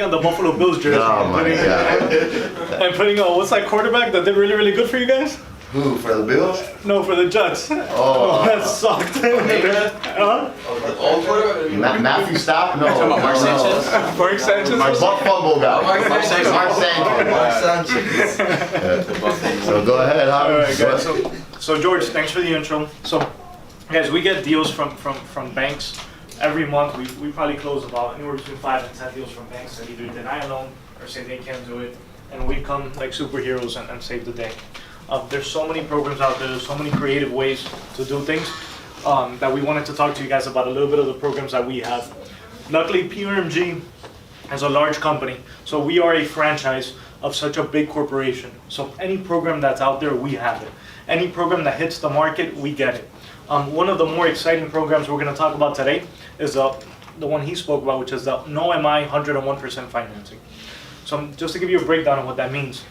On the Buffalo Bills jersey. Oh my God. And putting on, what's that quarterback that did really, really good for you guys? Who, for the Bills? No, for the Jets. Oh. That sucked. Huh? Matthew Stafford? No. Mark Sanchez? Mark Sanchez? My butt fumble guy. Mark Sanchez. So go ahead, Alright guys, so George, thanks for the intro. So guys, we get deals from banks every month. We probably close about anywhere between 5 and 10 deals from banks that either deny a loan or say they can't do it. And we come like superheroes and save the day. There's so many programs out there, there's so many creative ways to do things that we wanted to talk to you guys about a little bit of the programs that we have. Luckily, PRMG is a large company, so we are a franchise of such a big corporation. So any program that's out there, we have it. Any program that hits the market, we get it. One of the more exciting programs we're going to talk about today is the one he spoke about, which is the No MI 101% financing. So just to give you a breakdown of what that means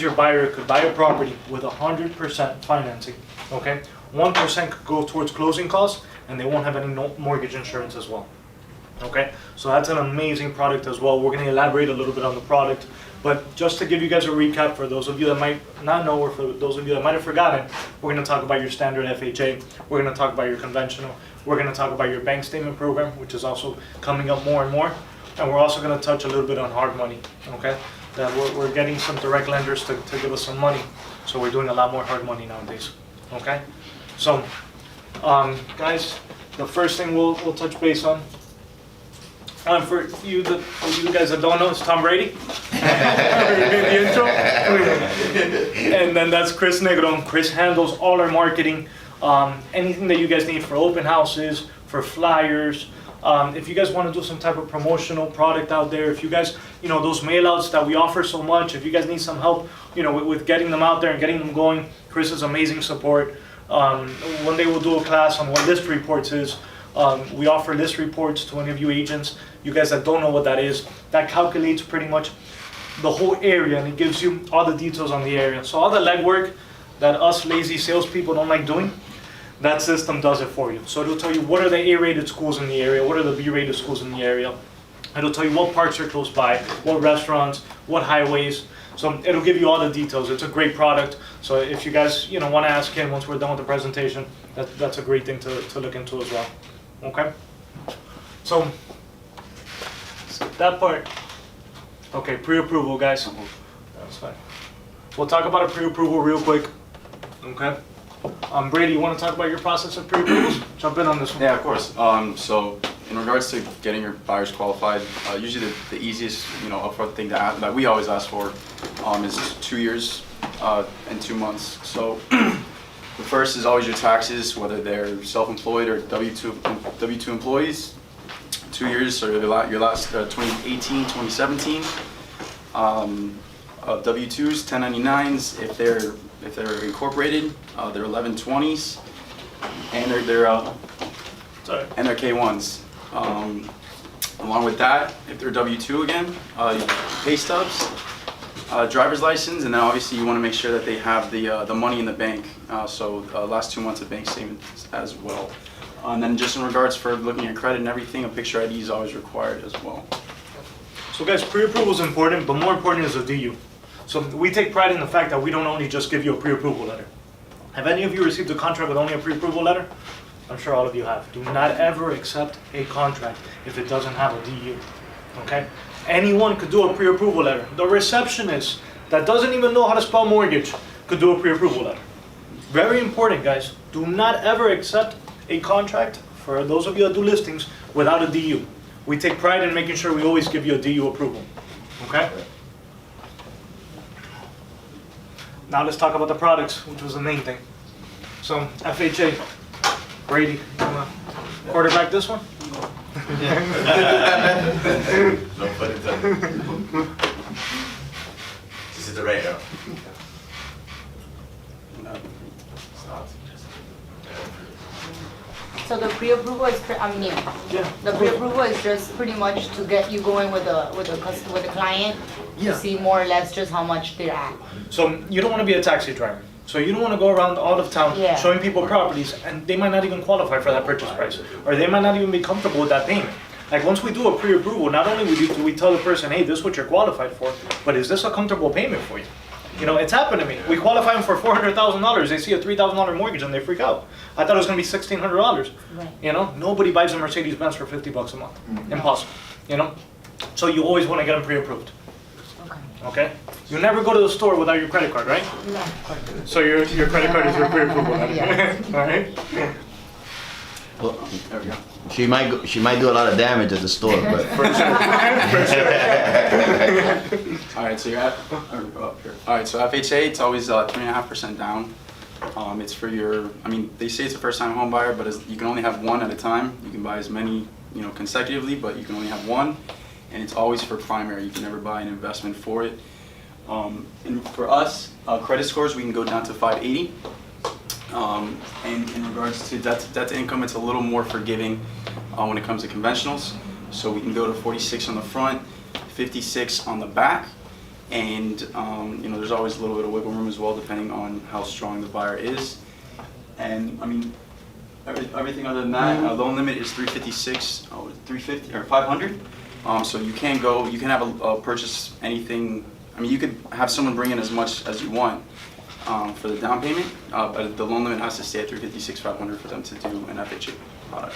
your buyer could buy a property with 100% financing, okay? 1% could go towards closing costs, and they won't have any mortgage insurance as well, okay? So that's an amazing product as well. We're going to elaborate a little bit on the product, but just to give you guys a recap, for those of you that might not know, or for those of you that might have forgotten, we're going to talk about your standard FHA, we're going to talk about your conventional, we're going to talk about your bank statement program, which is also coming up more and more, and we're also going to touch a little bit on hard money, okay? That we're getting some direct lenders to give us some money, so we're doing a lot more hard money nowadays, okay? So, guys, the first thing we'll touch base on, for you guys that don't know, it's Tom Brady. The intro. And then that's Chris Negron. Chris handles all our marketing, anything that you guys need for open houses, for flyers. If you guys want to do some type of promotional product out there, if you guys, those mail-outs that we offer so much, if you guys need some help, with getting them out there and getting them going, Chris is amazing support. One day we'll do a class on what list reports is. We offer list reports to any of you agents. You guys that don't know what that is, that calculates pretty much the whole area, and it gives you all the details on the area. So all the legwork that us lazy salespeople don't like doing, that system does it for you. So it'll tell you what are the A-rated schools in the area, what are the B-rated schools in the area. It'll tell you what parks are close by, what restaurants, what highways. So it'll give you all the details. It's a great product. So if you guys want to ask him once we're done with the presentation, that's a great thing to look into as well. Okay? So that part. Okay, pre-approval, guys. That's fine. We'll talk about a pre-approval real quick. Okay? Brady, you want to talk about your process of pre-approvals? Jump in on this one. Yeah, of course. So in regards to getting your buyers qualified, usually the easiest, upfront thing that we always ask for is 2 years and 2 months. So the first is always your taxes, whether they're self-employed or W-2 employees. 2 years, so your last 2018, 2017. W-2s, 1099s, if they're incorporated, they're 1120s, and they're K1s. Along with that, if they're W-2 again, pay stubs, driver's license, and then obviously you want to make sure that they have the money in the bank. So last 2 months of bank statements as well. And then just in regards for looking at credit and everything, a picture ID is always required as well. So guys, pre-approval is important, but more important is a DU. So we take pride in the fact that we don't only just give you a pre-approval letter. Have any of you received a contract with only a pre-approval letter? I'm sure all of you have. Do not ever accept a contract if it doesn't have a DU, okay? Anyone could do a pre-approval letter. The receptionist that doesn't even know how to spell mortgage could do a pre-approval letter. Very important, guys. Do not ever accept a contract, for those of you that do listings, without a DU. We take pride in making sure we always give you a DU approval, okay? Now let's talk about the products, which was the main thing. So, FHA, Brady, you wanna quarterback this one? No pun intended. This is the right now. So the pre-approval is, I'm new. Yeah. The pre-approval is just pretty much to get you going with the client Yeah. to see more or less just how much they're at. So you don't want to be a taxi driver. So you don't want to go around all of town Yeah. showing people properties, and they might not even qualify for that purchase price, or they might not even be comfortable with that payment. Like once we do a pre-approval, not only do we tell the person, hey, this is what you're qualified for, but is this a comfortable payment for you? You know, it's happened to me. We qualify them for $400,000. They see a $3,000 mortgage and they freak out. I thought it was going to be $1,600. Right. You know, nobody buys a Mercedes-Benz for $50 a month. Impossible. You know, so you always want to get them pre-approved. Okay. Okay? You never go to the store without your credit card, right? No. So your credit card is your pre-approval. Yes. All right? Well, There we go. she might do a lot of damage at the store, but. All right, so you're at, up here. All right, so FHA, it's always 3.5% down. It's for your, I mean, they say it's a first-time home buyer, but you can only have one at a time. You can buy as many, you know, consecutively, but you can only have one. And it's always for primary. You can never buy an investment for it. And for us, credit scores, we can go down to 580. And in regards to debt to income, it's a little more forgiving when it comes to conventionals. So we can go to 46 on the front, 56 on the back, and you know, there's always a little bit of wiggle room as well, depending on how strong the buyer is. And I mean, everything other than that, loan limit is 356, 350 or 500. So you can have a purchase anything. I mean, you could have someone bring in as much as you want for the down payment, but the loan limit has to stay at 356, 500 for them to do an FHA product.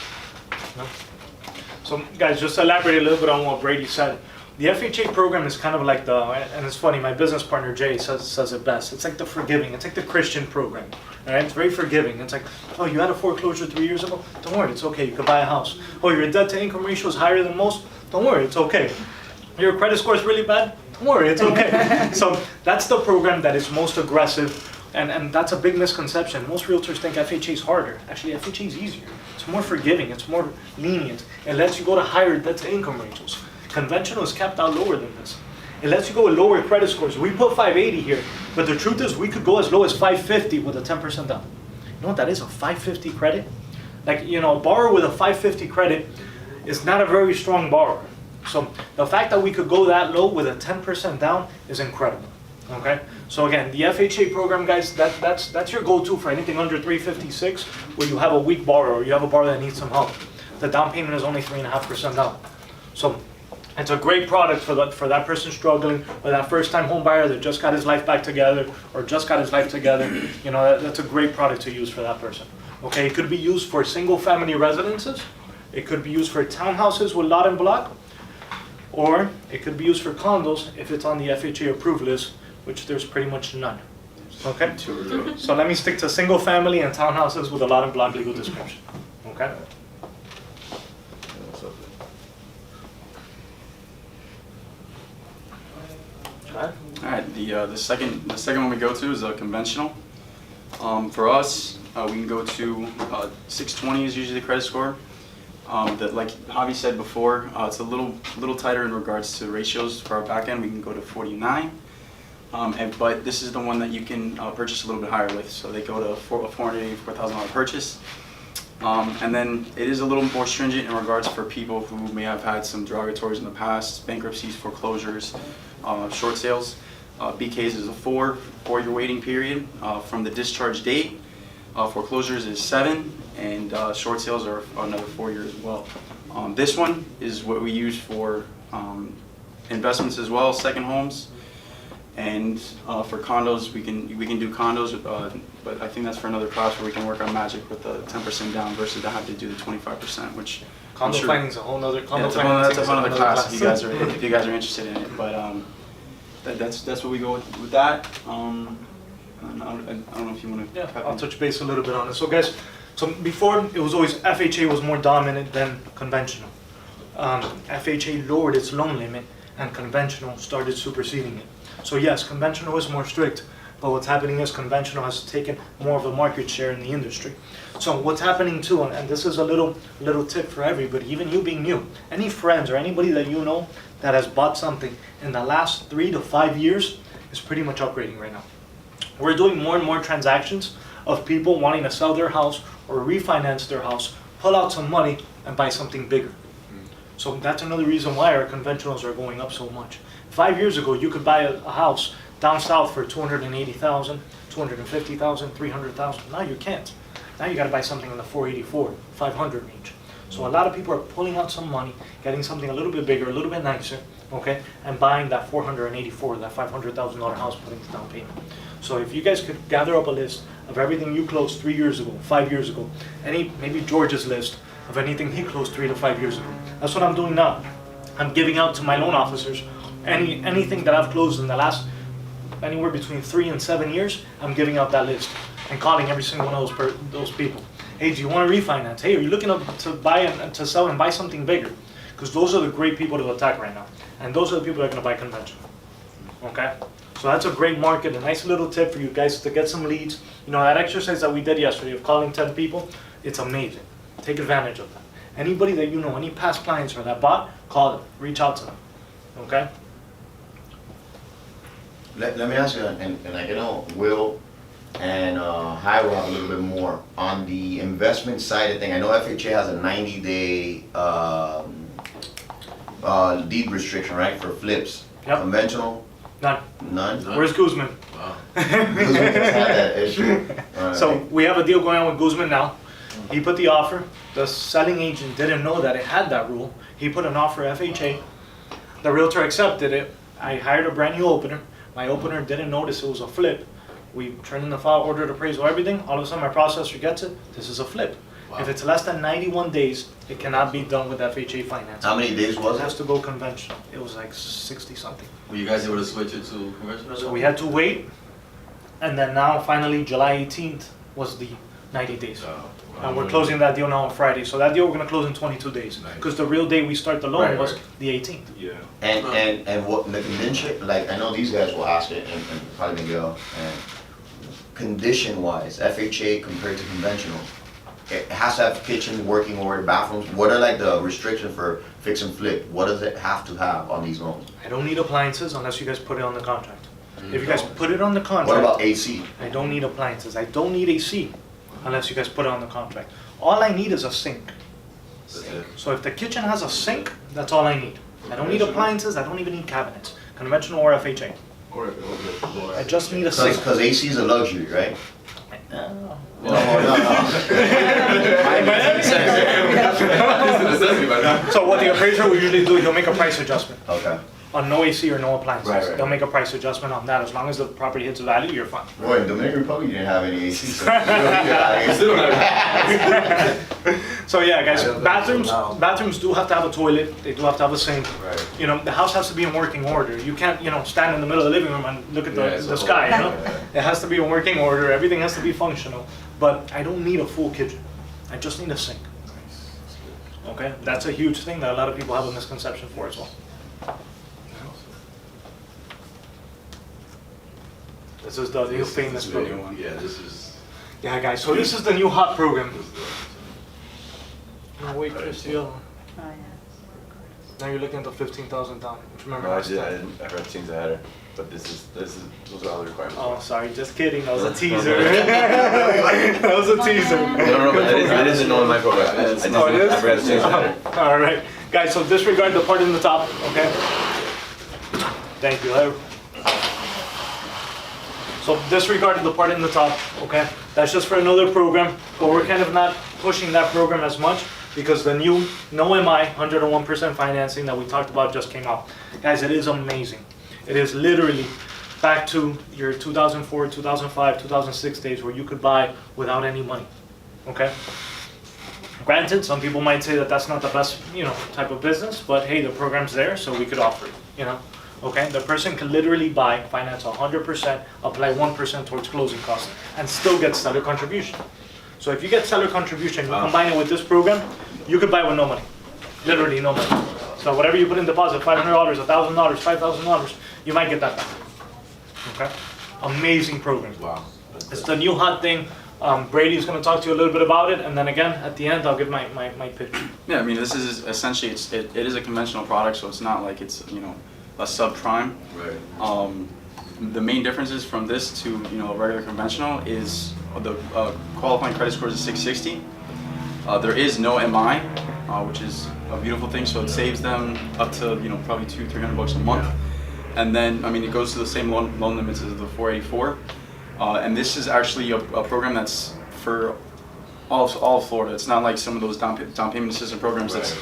So guys, just to elaborate a little bit on what Brady said, the FHA program is kind of like and it's funny, my business partner Jay says it best, it's like the forgiving, it's like the Christian program, all right? It's very forgiving. It's like, oh, you had a foreclosure 3 years ago? Don't worry, it's okay, you can buy a house. Oh, your debt to income ratio is higher than most? Don't worry, it's okay. Your credit score is really bad? Don't worry, it's okay. So that's the program that is most aggressive, and that's a big misconception. Most realtors think FHA is harder. Actually, FHA is easier. It's more forgiving, it's more lenient. It lets you go to higher debt to income ratios. Conventional is capped out lower than this. It lets you go with lower credit scores. We put 580 here, but the truth is we could go as low as 550 with a 10% down. You know what that is, a 550 credit? Like, you know, a borrower with a 550 credit is not a very strong borrower. So the fact that we could go that low with a 10% down is incredible. Okay? So again, the FHA program, guys, that's your go-to for anything under 356 where you have a weak borrower or you have a borrower that needs some help. The down payment is only 3.5% down. So it's a great product for that person struggling, or that first-time home buyer that just got his life back together, or just got his life together. You know, that's a great product to use for that person. Okay, it could be used for single-family residences. It could be used for townhouses with lot and block, or it could be used for condos if it's on the FHA approved list, which there's pretty much none. Okay, so let me stick to single-family and townhouses with a lot and block legal description. Okay. All right, the second one we go to is a conventional. For us, we can go to 620 is usually the credit score. That, like Javi said before, it's a little tighter in regards to ratios for our back end. We can go to 49, but this is the one that you can purchase a little bit higher with. So they go to a $484,000 purchase. And then it is a little more stringent in regards for people who may have had some derogatories in the past, bankruptcies, foreclosures, short sales. BKs is a four-year waiting period from the discharge date. Foreclosures is 7, and short sales are another 4 years as well. This one is what we use for investments as well, second homes, and for condos we can do condos, but I think that's for another class where we can work on magic with the 10% down versus to have to do the 25%, which Condo finance is a whole nother. That's a whole other class if you guys are interested in it. But that's what we go with that. I don't know if you want to. Yeah, I'll touch base a little bit on it. So guys, before it was always FHA was more dominant than conventional. FHA lowered its loan limit and conventional started superseding it. So yes, conventional is more strict, but what's happening is conventional has taken more of a market share in the industry. So what's happening too, and this is a little tip for everybody, even you being new, any friends or anybody that you know that has bought something in the last 3 to 5 years is pretty much upgrading right now. We're doing more and more transactions of people wanting to sell their house or refinance their house, pull out some money and buy something bigger. So that's another reason why our conventionals are going up so much. 5 years ago, you could buy a house down south for $280,000, $250,000, $300,000. Now you can't. Now you got to buy something in the $484,000, $500,000 range. So a lot of people are pulling out some money, getting something a little bit bigger, a little bit nicer, okay, and buying that 484, that $500,000 house, putting the down payment. So if you guys could gather up a list of everything you closed 3 years ago, 5 years ago, maybe George's list of anything he closed 3 to 5 years ago. That's what I'm doing now. I'm giving out to my loan officers anything that I've closed in the last anywhere between 3 and 7 years. I'm giving out that list and calling every single one of those people. Hey, do you want to refinance? Hey, are you looking to buy and to sell and buy something bigger? Because those are the great people to attack right now, and those are the people that are going to buy conventional. Okay, so that's a great market. A nice little tip for you guys to get some leads. You know, that exercise that we did yesterday of calling 10 people, it's amazing. Take advantage of that. Anybody that you know, any past clients or that bought, call them, reach out to them. Okay. Let me ask you, and I know Will and Javier will have a little bit more on the investment side of thing. I know FHA has a 90-day deed restriction, right, for flips. Yep. Conventional? None. None? Where's Guzman? Wow. Guzman just had that issue. Alright. So we have a deal going on with Guzman now. He put the offer. The selling agent didn't know that it had that rule. He put an offer FHA. The realtor accepted it. I hired a brand new opener. My opener didn't notice it was a flip. We turned in the file, ordered appraisal, everything. All of a sudden my processor gets it. This is a flip. Wow. If it's less than 91 days, it cannot be done with FHA financing. How many days was It has it? to go conventional. It was like 60 something. Were you guys able to switch it to conventional? So we had to wait. And then now finally July 18th was the 90 days. And we're closing that deal now on Friday. So that deal we're gonna close in 22 days. Nice. Because the real day we start the loan Right, was right. the 18th. Yeah. And what the condition, like, I know these guys will ask it, and probably Miguel, and condition-wise, FHA compared to conventional, it has to have kitchen, working order, bathrooms. What are like the restrictions for fix and flip? What does it have to have on these loans? I don't need appliances unless you guys put it on the contract. If you guys put it on the What contract, about AC? I don't need appliances. I don't need AC unless you guys put it on the contract. All I need is a sink. That's it. So if the kitchen has a sink, that's all I need. I don't need appliances. I don't even need cabinets, conventional or FHA. I just need a sink. Because AC is a luxury, right? No. No. So what the appraiser will usually do, he'll make a price adjustment Okay. on no AC or no appliances. Right. They'll make a price adjustment on that. As long as the property hits a value, you're fine. Boy, in Dominican Republic, you didn't have any AC, so you don't need AC. So yeah, guys, I don't bathrooms, know. bathrooms do have to have a toilet. They do have to have a sink. Right. You know, the house has to be in working order. You can't, stand in the middle of the living room and look at Yeah, it's the a sky, whole- It has to be in working order. Everything has to be functional. But I don't need a full kitchen. I just need a sink. Okay, that's a huge thing that a lot of people have a misconception for as well. This is the new famous program. Yeah, this is. Yeah, guys. So this is the new hot program. No, wait, Chris, the other one. Now you're looking at the 15,000 down. Which remember No, I last did. time? I heard change the header, but this is those are all the requirements. Oh, sorry, just kidding. That was a teaser. That was a teaser. No, but I didn't know in my program. I just Oh, it is? I forgot to change the header. All right, guys. So disregard the part in the top. Okay. Thank you. So disregard the part in the top. Okay. That's just for another program, but we're kind of not pushing that program as much because the new no MI 101% financing that we talked about just came out. Guys, it is amazing. It is literally back to your 2004, 2005, 2006 days where you could buy without any money. Okay. Granted, some people might say that that's not the best, type of business, but hey, the program's there, so we could offer it, Okay, the person can literally buy, finance 100%, apply 1% towards closing costs, and still get seller contribution. So if you get seller contribution, you combine it with this program, you could buy with no money, literally no money. So whatever you put in deposit, $500, $1,000, $5,000, you might get that back. Okay, amazing program. Wow. It's the new hot thing. Brady's going to talk to you a little bit about it, and then again at the end I'll give my pitch. Yeah, I mean, this is essentially, it is a conventional product, so it's not like it's, a subprime. Right. The main differences from this to, a regular conventional is the qualifying credit score is a 660. There is no MI, which is a beautiful thing, so it saves them up to, probably $200-300 a month. And then, it goes to the same loan limits as the 484. And this is actually a program that's for All of Florida. It's not like some of those down payment assistance programs that's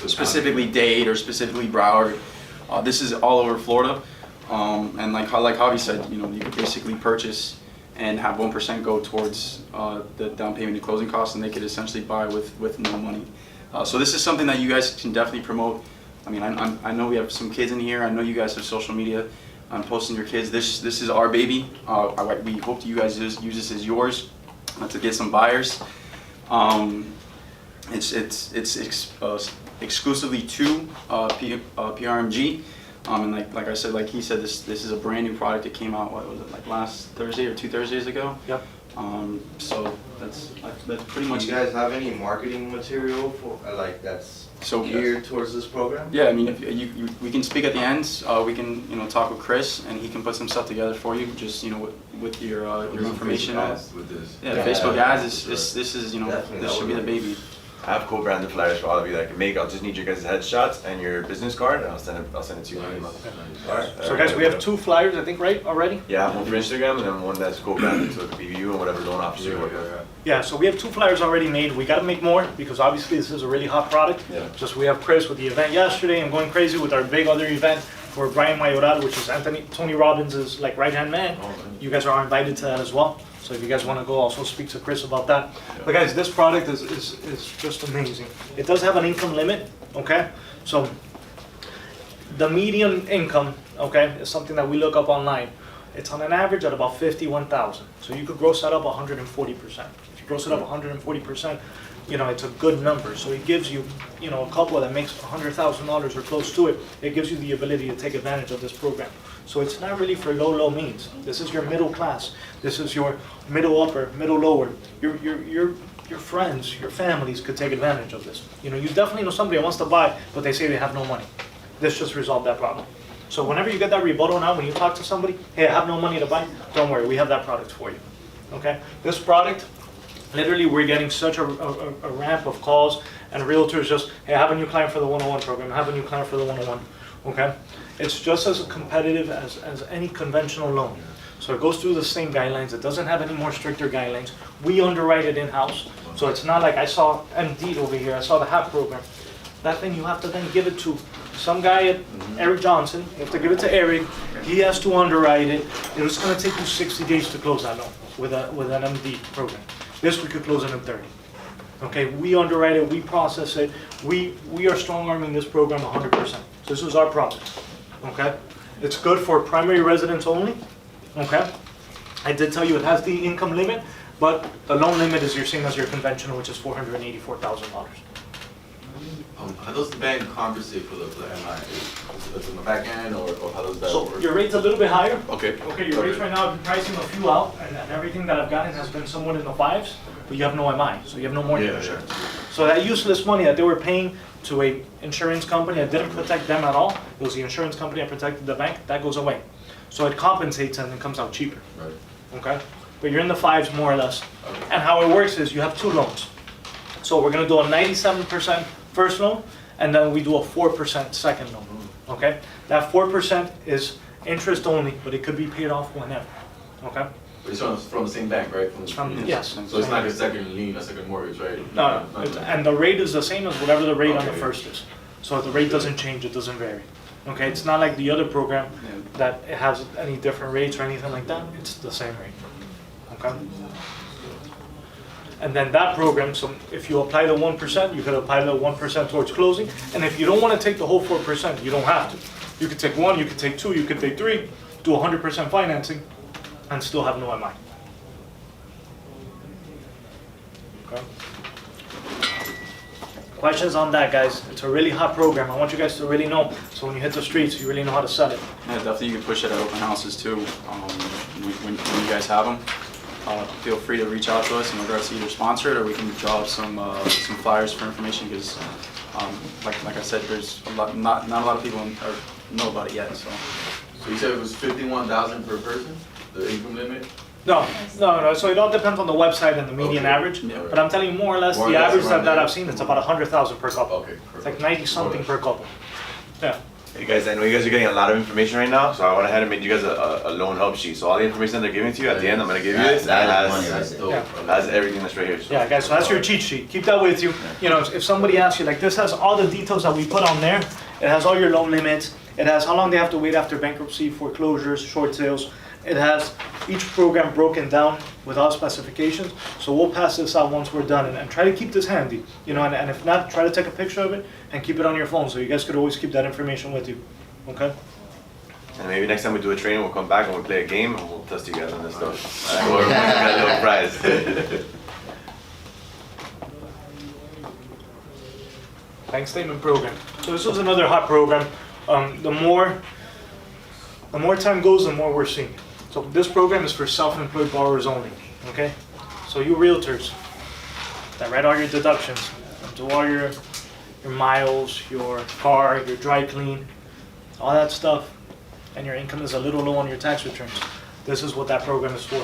specifically Dade or specifically Broward. This is all over Florida. And like Javi said, you could basically purchase and have 1% go towards the down payment and closing costs, and they could essentially buy with no money. So this is something that you guys can definitely promote. I mean, I know we have some kids in here. I know you guys have social media. Posting your kids. This is our baby. We hope you guys use this as yours to get some buyers. It's exclusively to PRMG. And like I said, like he said, this is a brand new product that came out. What was it, like last Thursday or 2 Thursdays ago? Yep. So that's pretty much. Do you guys have any marketing material for like that's geared towards this program? Yeah, I mean, if we can speak at the end. We can talk with Chris, and he can put some stuff together for you. Just with your information. With this. Yeah, Facebook ads. This is this should be the baby. I have co-branded flyers for all of you that I can make. I'll just need your guys' headshots and your business card, and I'll send it to you. Alright. So guys, we have 2 flyers, I think, right, already? Yeah, one for Instagram and then one that's co-branded, so it could be you and whatever loan officer you work with. Yeah, so we have 2 flyers already made. We gotta make more because obviously this is a really hot product. Yeah. Just we have Chris with the event yesterday. I'm going crazy with our big other event for Brian Mayoral, which is Tony Robbins' like right-hand man. You guys are invited to that as well. So if you guys want to go, also speak to Chris about that. But guys, this product is just amazing. It does have an income limit, okay? So the median income, okay, is something that we look up online. It's on an average at about 51,000. So you could gross that up 140%. If you gross it up 140%, it's a good number. So it gives you, a couple that makes $100,000 or close to it. It gives you the ability to take advantage of this program. So it's not really for low means. This is your middle class. This is your middle upper, middle lower. Your friends, your families could take advantage of this. You definitely know somebody that wants to buy, but they say they have no money. This just resolved that problem. So whenever you get that rebuttal now, when you talk to somebody, hey, I have no money to buy, don't worry, we have that product for you. Okay? This product, literally we're getting such a ramp of calls and realtors just, hey, I have a new client for the 101 program, I have a new client for the 101. Okay? It's just as competitive as any conventional loan. So it goes through the same guidelines. It doesn't have any more stricter guidelines. We underwrite it in-house. So it's not like I saw MD over here, I saw the HAP program. That thing you have to then give it to some guy at Eric Johnson. You have to give it to Eric. He has to underwrite it. It's going to take you 60 days to close that loan with an MD program. This we could close it in 30. Okay, we underwrite it, we process it. We are strong-arming this program 100%. So this is our product. Okay, it's good for primary residents only. Okay, I did tell you it has the income limit, but the loan limit is your same as your conventional, which is $484,000. How does the bank compensate for the MI? Is it in the back end or how does that So work? your rate's a little bit higher. Okay. Okay, your rates right now, I've been pricing a few out, and everything that I've gotten has been somewhat in the 5s, but you have no MI, so you have no mortgage insurance. So that useless money that they were paying to a insurance company that didn't protect them at all, it was the insurance company that protected the bank, that goes away. So it compensates and it comes out cheaper. Right. Okay? But you're in the 5s more or less. And how it works is you have 2 loans. So we're gonna do a 97% first loan, and then we do a 4% second loan. Okay? That 4% is interest only, but it could be paid off whenever. Okay? But it's from the same bank, right? Yes. So it's not a second lien, a second mortgage, right? No, and the rate is the same as whatever the rate on the Okay. first is. So the rate doesn't change, it doesn't vary. Okay, it's not like the other program that it has any different rates or anything like that. It's the same rate. Okay? And then that program, so if you apply the 1%, you could apply the 1% towards closing. And if you don't want to take the whole 4%, you don't have to. You could take 1, you could take 2, you could take 3, do 100% financing, and still have no MI. Okay. Questions on that, guys? It's a really hot program. I want you guys to really know, so when you hit the streets, you really know how to sell it. Yeah, definitely you can push it at open houses too. When you guys have them, feel free to reach out to us in regards to either sponsor it or we can draw up some flyers for information because, like I said, there's not a lot of people know about it yet. So So you said it was 51,000 per person, the income limit? No. So it all depends on the website and the median Okay. average. Yeah. But I'm telling you, more or less, More or the less average around that there. I've seen, it's about 100,000 per couple. Okay, It's like perfect. 90 something per couple. Yeah. Hey guys, I know you guys are getting a lot of information right now, so I went ahead and made you guys a loan help sheet. So all the information they're giving to you, at the end I'm gonna give you this. That is That money right has, there. dope. has everything that's right here. So. Yeah, guys, so that's your cheat sheet. Keep that with you. You know, if somebody asks you, like, this has all the details that we put on there. It has all your loan limits. It has how long they have to wait after bankruptcy, foreclosures, short sales. It has each program broken down with all specifications. So we'll pass this out once we're done, and try to keep this handy. You know, and if not, try to take a picture of it and keep it on your phone, so you guys could always keep that information with you. Okay? And maybe next time we do a training, we'll come back and we'll play a game and we'll test you guys on this stuff. Alright, we'll get a little prize. Bank statement program. So this is another hot program. The more time goes, the more we're seeing. So this program is for self-employed borrowers only. Okay. So you realtors that write all your deductions, do all your miles, your car, your dry clean, all that stuff, and your income is a little low on your tax returns. This is what that program is for.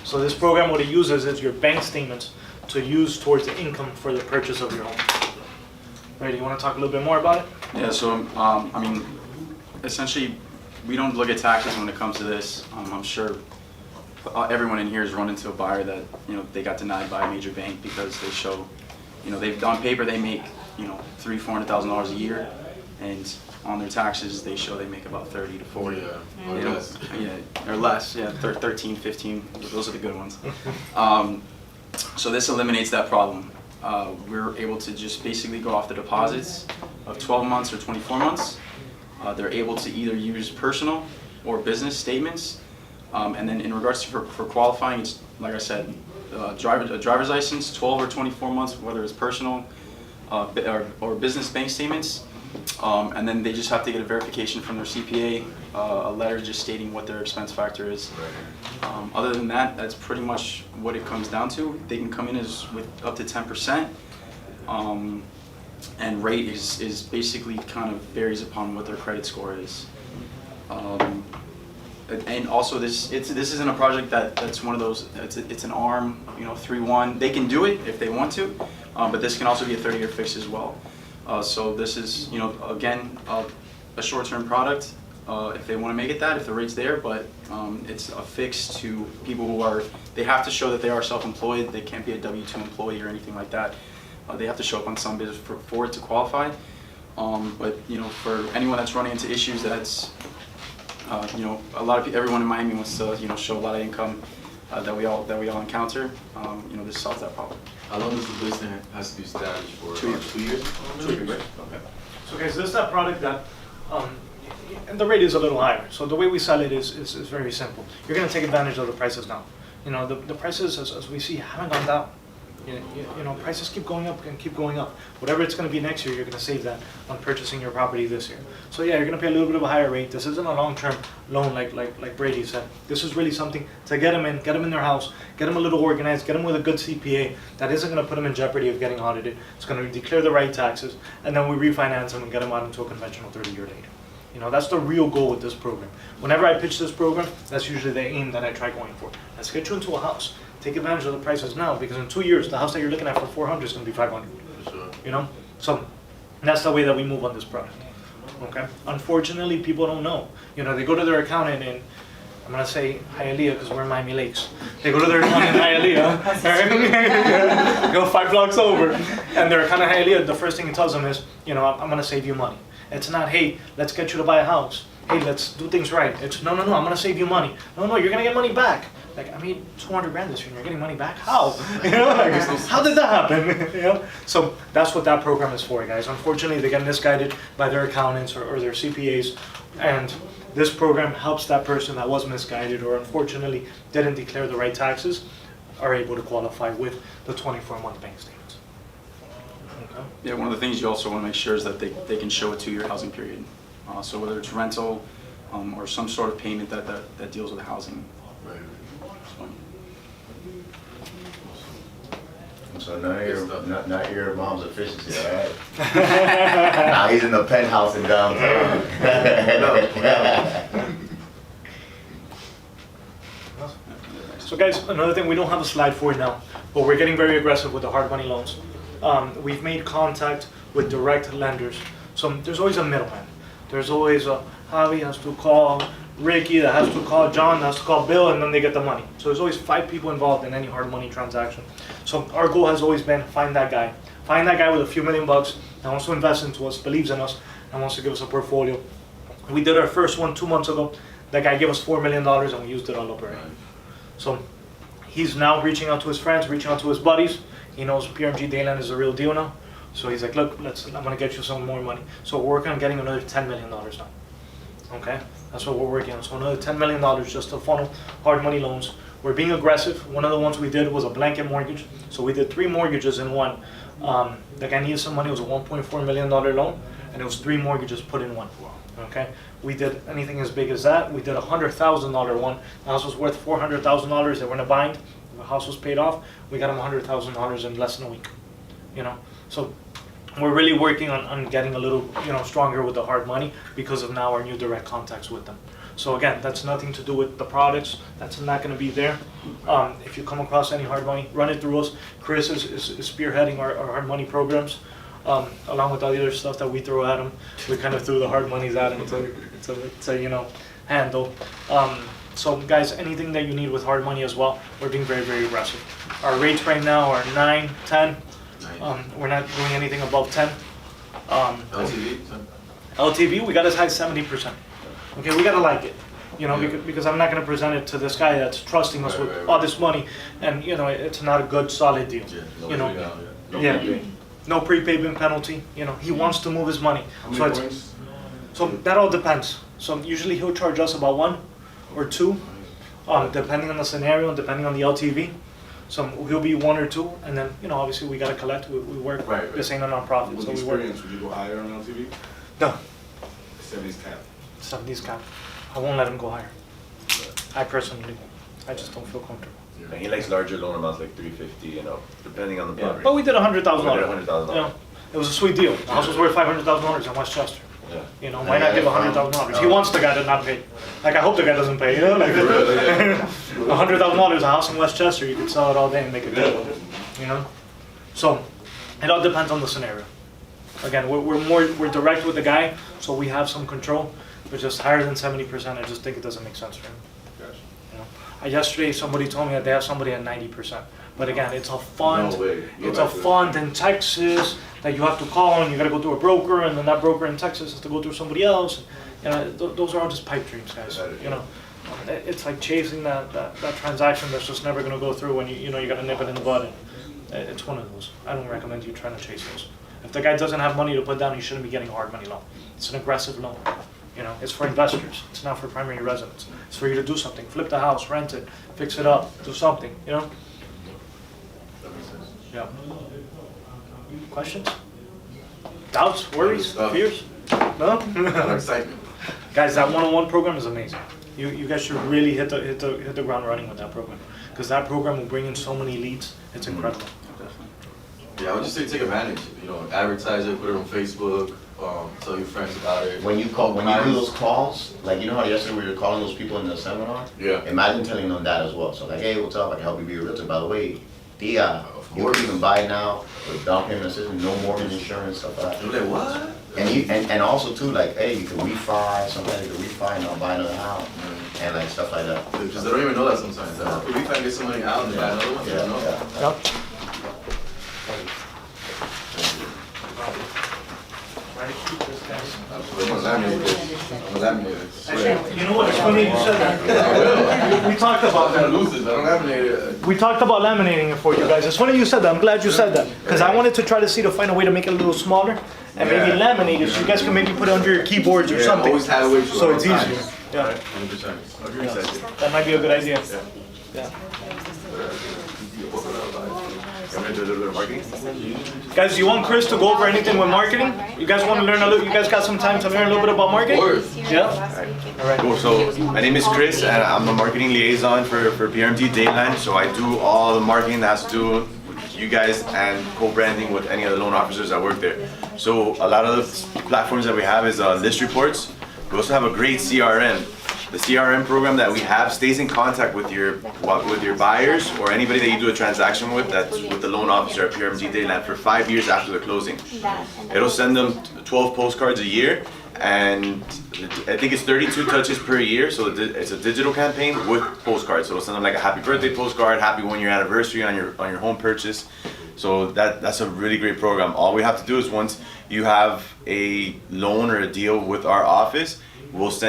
So this program, what it uses is your bank statements to use towards the income for the purchase of your home. Right, you want to talk a little bit more about it? Yeah, so, I mean, essentially, we don't look at taxes when it comes to this. I'm sure everyone in here has run into a buyer that, you know, they got denied by a major bank because they show, you know, they've on paper they make, you know, $300,000-$400,000 a year, and on their taxes they show they make about 30 to 40. Yeah, or They don't- less. Yeah, or less. Yeah, 13, 15. Those are the good ones. So this eliminates that problem. We're able to just basically go off the deposits of 12 months or 24 months. They're able to either use personal or business statements. And then in regards to for qualifying, it's, like I said, a driver's license, 12 or 24 months, whether it's personal or business bank statements. And then they just have to get a verification from their CPA, a letter just stating what their expense factor is. Other than that, that's pretty much what it comes down to. They can come in as with up to 10%, and rate is basically kind of varies upon what their credit score is. And also this isn't a project that's one of those, it's an ARM, you know, 3-1. They can do it if they want to, but this can also be a 30-year fix as well. So this is, you know, again, a short-term product if they want to make it that, if the rate's there, but it's a fix to people who are, they have to show that they are self-employed. They can't be a W-2 employee or anything like that. They have to show up on some business for it to qualify. But, you know, for anyone that's running into issues that's, you know, a lot of people, everyone in Miami wants to, you know, show a lot of income that we all encounter. You know, this solves that problem. How long does the business has to be established for? 2 years. 2 years? 2 years. Okay. So guys, this is that product that, and the rate is a little higher. So the way we sell it is very simple. You're going to take advantage of the prices now. You know, the prices, as we see, haven't gone down. You know, prices keep going up and keep going up. Whatever it's going to be next year, you're going to save that on purchasing your property this year. So yeah, you're going to pay a little bit of a higher rate. This isn't a long-term loan like Brady said. This is really something to get them in their house, get them a little organized, get them with a good CPA that isn't going to put them in jeopardy of getting audited. It's going to declare the right taxes, and then we refinance them and get them out into a conventional 30-year later. You know, that's the real goal with this program. Whenever I pitch this program, that's usually the aim that I try going for. Let's get you into a house. Take advantage of the prices now, because in 2 years, the house that you're looking at for 400 is going to be 500. For sure. You know, so that's the way that we move on this product. Okay. Unfortunately, people don't know. You know, they go to their accountant in, I'm gonna say Hialeah because we're in Miami Lakes. They go to their accountant in Hialeah, go 5 blocks over, and their accountant in Hialeah, the first thing he tells them is, you know, I'm gonna save you money. It's not, hey, let's get you to buy a house. Hey, let's do things right. It's no, I'm gonna save you money. No, you're gonna get money back. Like, I made 200 grand this year and you're getting money back? How? You know, like, how did that happen? You know? So that's what that program is for, guys. Unfortunately, they get misguided by their accountants or their CPAs, and this program helps that person that was misguided or unfortunately didn't declare the right taxes are able to qualify with the 24-month bank statements. Okay. Yeah, one of the things you also want to make sure is that they can show a 2-year housing period. So whether it's rental or some sort of payment that deals with housing. Right. So not your mom's efficiency, all right? Now he's in the penthouse in downtown. So guys, another thing, we don't have a slide for it now, but we're getting very aggressive with the hard money loans. We've made contact with direct lenders. So there's always a middleman. There's always a Javi has to call Ricky, that has to call John, that has to call Bill, and then they get the money. So there's always 5 people involved in any hard money transaction. So our goal has always been find that guy. Find that guy with a few $1 million that wants to invest into us, believes in us, and wants to give us a portfolio. We did our first one 2 months ago. That guy gave us $4 million and we used it all up already. So he's now reaching out to his friends, reaching out to his buddies. He knows PRMG Dadeland is the real deal now. So he's like, look, I'm gonna get you some more money. So we're working on getting another $10 million now. Okay, that's what we're working on. So another $10 million just to funnel hard money loans. We're being aggressive. One of the ones we did was a blanket mortgage. So we did 3 mortgages in one. The guy needed some money. It was a $1.4 million loan, and it was 3 mortgages put in one. Okay, we did anything as big as that. We did a $100,000 one. The house was worth $400,000. They were in a bind. The house was paid off. We got them $100,000 in less than a week. You know, so we're really working on getting a little, stronger with the hard money because of now our new direct contacts with them. So again, that's nothing to do with the products. That's not going to be there. If you come across any hard money, run it through us. Chris is spearheading our hard money programs, along with all the other stuff that we throw at him. We kind of threw the hard monies at him to handle. So guys, anything that you need with hard money as well, we're being very, very aggressive. Our rates right now are 9, 10. We're not doing anything above 10. LTV? LTV, we got as high as 70%. Okay, we gotta like it, because I'm not gonna present it to this guy that's trusting us with all this money, and it's not a good, solid deal. No prepayment penalty. He wants to move his money. So that all depends. So usually he'll charge us about 1 or 2, depending on the scenario and depending on the LTV. So he'll be 1 or 2, and then obviously we gotta collect. We work. Right. This ain't a nonprofit, With so we work. experience, would you go higher on LTV? No. 70's cap. 70's cap. I won't let him go higher. I personally won't. I just don't feel comfortable. And he likes larger loan amounts like 350, depending on the property. But we did $100,000. $100,000. It was a sweet deal. The house was worth $500,000 in Westchester. Yeah. Why not give $100,000? He wants the guy to not pay. Like, I hope the guy doesn't pay. Like $100,000 a house in Westchester, you could sell it all day and make a deal with it. So it all depends on the scenario. Again, we're direct with the guy, so we have some control. But just higher than 70%, I just think it doesn't make sense for him. Yesterday, somebody told me that they have somebody at 90%. But again, it's a fund. No way. It's a fund in Texas that you have to call, and you got to go through a broker, and then that broker in Texas has to go through somebody else. Those are all just pipe dreams, guys. It's like chasing that transaction that's just never going to go through when you got to nip it in the bud. It's one of those. I don't recommend you trying to chase those. If the guy doesn't have money to put down, he shouldn't be getting a hard money loan. It's an aggressive loan. It's for investors. It's not for primary residents. It's for you to do something. Flip the house, rent it, fix it up, do something, That makes sense. Yeah. Questions? Doubts? Worries? Fears? No? Excitement. Guys, that one-on-one program is amazing. You guys should really hit the ground running with that program, because that program will bring in so many leads. It's incredible. Yeah, I would just say take advantage. Advertise it, put it on Facebook, tell your friends about it. When you do those calls, like how yesterday we were calling those people in the seminar. Yeah. Imagine telling them that as well. So like, hey, what's up? I can help you be a realtor. By the way, you can buy now with down payment assistance, no mortgage insurance, stuff like that. You're like, what? And also too, like, hey, you can refi. Sometimes you can refi and I'll buy another house, and like stuff like that. Because they don't even know that sometimes. Refi and get some money out and buy another one. Yeah. I'm gonna laminate it. You know what? It's funny you said that. We talked about that. I don't laminate it. We talked about laminating it for you guys. It's funny you said that. I'm glad you said that, because I wanted to try to find a way to make it a little smaller and maybe laminate it so you guys can maybe put it under your keyboards or something. Always have it So it's easier. Yeah. 100%. Agree. That might be a good idea. Yeah. I'm gonna do a little bit of marketing. Guys, do you want Chris to go over anything with marketing? You guys want to learn a little? You guys got some time to learn a little bit about marketing? Yeah. All right. Cool. So my name is Chris, and I'm a marketing liaison for PRMG Dadeland. So I do all the marketing that has to do with you guys and co-branding with any of the loan officers that work there. So a lot of the platforms that we have is list reports. We also have a great CRM. The CRM program that we have stays in contact with your buyers or anybody that you do a transaction with that's with the loan officer at PRMG Dadeland for 5 years after the closing. It'll send them 12 postcards a year, and I think it's 32 touches per year, so it's a digital campaign with postcards. So we'll send them like a happy birthday postcard, happy 1-year anniversary on your home purchase. So that's a really great program. All we have to do is once you have a loan or a deal with our office, we'll send